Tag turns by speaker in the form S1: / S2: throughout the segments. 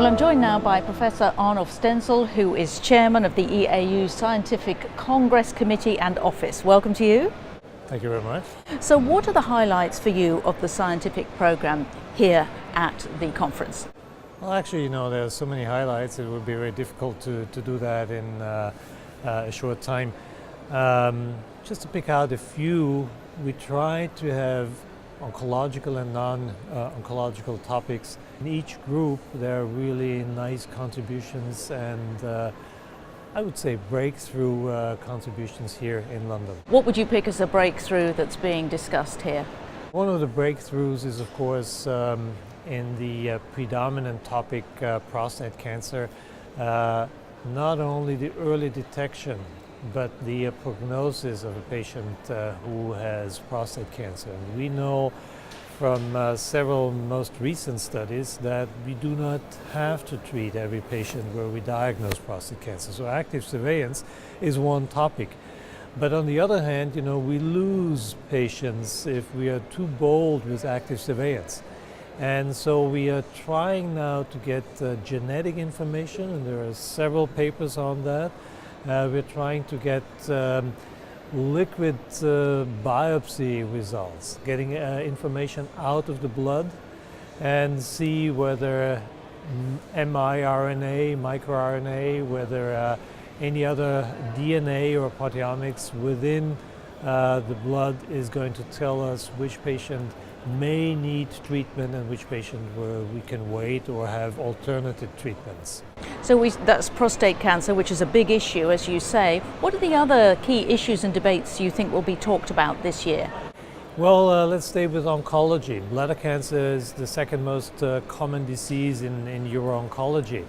S1: I'm joined now by Professor Arnulf Stenzl, who is Chairman of the EAU Scientific Congress Committee and Office. Welcome to you.
S2: Thank you very much.
S1: So what are the highlights for you of the scientific program here at the conference?
S2: Well, actually, there are so many highlights, it would be very difficult to do that in a short time. Just to pick out a few, we try to have oncological and non-oncological topics. In each group there are really nice contributions and I would say breakthrough contributions here in London.
S1: What would you pick as a breakthrough that's being discussed here?
S2: One of the breakthroughs is of course in the predominant topic prostate cancer. Not only the early detection but the prognosis of a patient who has prostate cancer. And we know from several most recent studies that we do not have to treat every patient where we diagnose prostate cancer. So active surveillance is one topic. But on the other hand, we lose patients if we are too bold with active surveillance. And so we are trying now to get genetic information, and there are several papers on that. We're trying to get liquid biopsy results, getting information out of the blood and see whether miRNA, microRNA, whether any other DNA or proteomics within the blood is going to tell us which patient may need treatment and which patient we can wait or have alternative treatments.
S1: So that's prostate cancer, which is a big issue, as you say. What are the other key issues and debates you think will be talked about this year?
S2: Well, let's stay with oncology. Bladder cancer is the second most common disease in uro-oncology.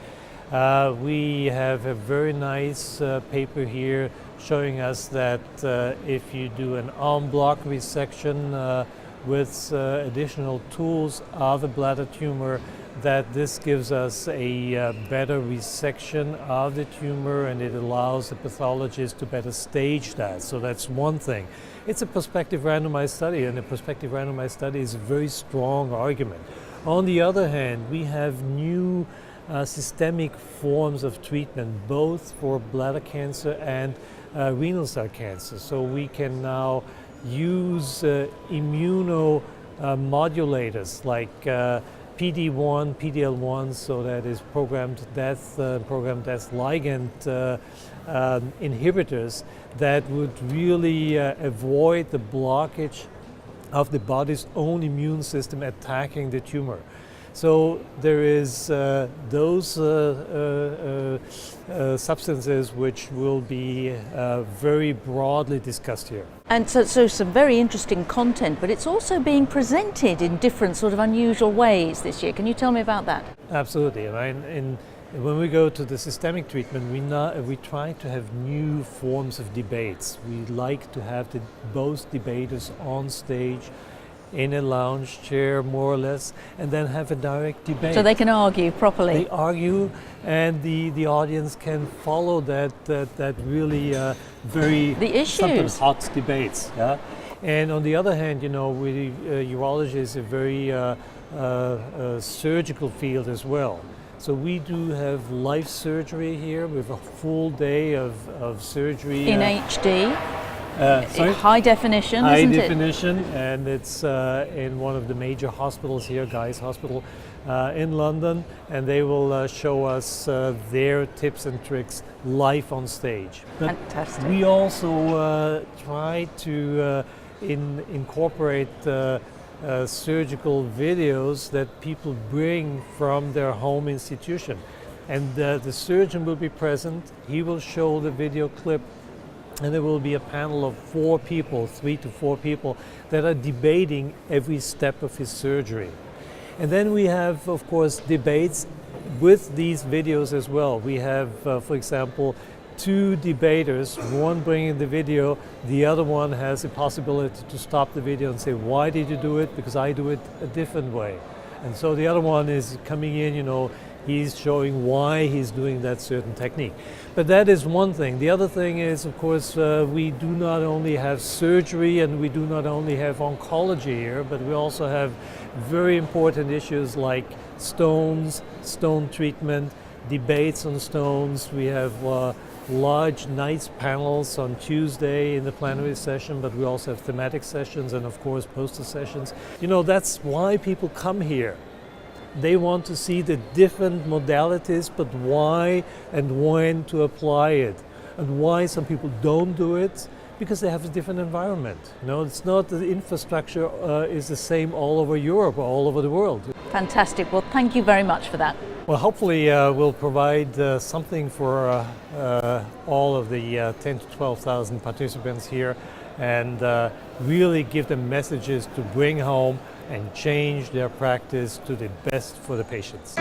S2: We have a very nice paper here showing us that if you do an en bloc resection with additional tools of a bladder tumor, that this gives us a better resection of the tumor and it allows the pathologist to better stage that. So that's one thing. It's a prospective randomized study, and a prospective randomized study is a very strong argument. On the other hand, we have new systemic forms of treatment, both for bladder cancer and renal cell cancer. So we can now use immunomodulators like PD-1, PD-L1, so that is programmed death ligand inhibitors that would really avoid the blockage of the body's own immune system attacking the tumor. So there is those substances which will be very broadly discussed here.
S1: And so some very interesting content, but it's also being presented in different sort of unusual ways this year. Can you tell me about that?
S2: Absolutely. When we go to the systemic treatment, we try to have new forms of debates. We like to have both debaters on stage in a lounge chair, more or less, and then have a direct debate.
S1: So they can argue properly.
S2: They argue, and the audience can follow that really very sometimes hot debates. Yeah? And on the other hand, urology is a very surgical field as well. So we do have live surgery here with a full day of surgery.
S1: In HD? High definition,
S2: High
S1: isn't
S2: definition, and it's in one of the major hospitals here, Guy's Hospital in London, and they will show us their tips and tricks live on stage. But
S1: fantastic.
S2: We also try to incorporate surgical videos that people bring from their home institution. And the surgeon will be present, he will show the video clip, and there will be a panel of 4 people, 3 to 4 people, that are debating every step of his surgery. And then we have, of course, debates with these videos as well. We have, for example, 2 debaters, one bringing the video, the other one has the possibility to stop the video and say, why did you do it? Because I do it a different way. And so the other one is coming in, He's showing why he's doing that certain technique. But that is one thing. The other thing is, of course, we do not only have surgery and we do not only have oncology here, but we also have very important issues like stones, stone treatment, debates on stones. We have large nice panels on Tuesday in the plenary session, but we also have thematic sessions and of course poster sessions. You know, that's why people come here. They want to see the different modalities, but why and when to apply it, and why some people don't do it, because they have a different environment. You know, it's not the infrastructure is the same all over Europe or all over the world.
S1: Fantastic. Well, thank you very much for that.
S2: Well, hopefully we'll provide something for all of the 10 to 12,000 participants here, and really give them messages to bring home and change their practice to the best for the patients.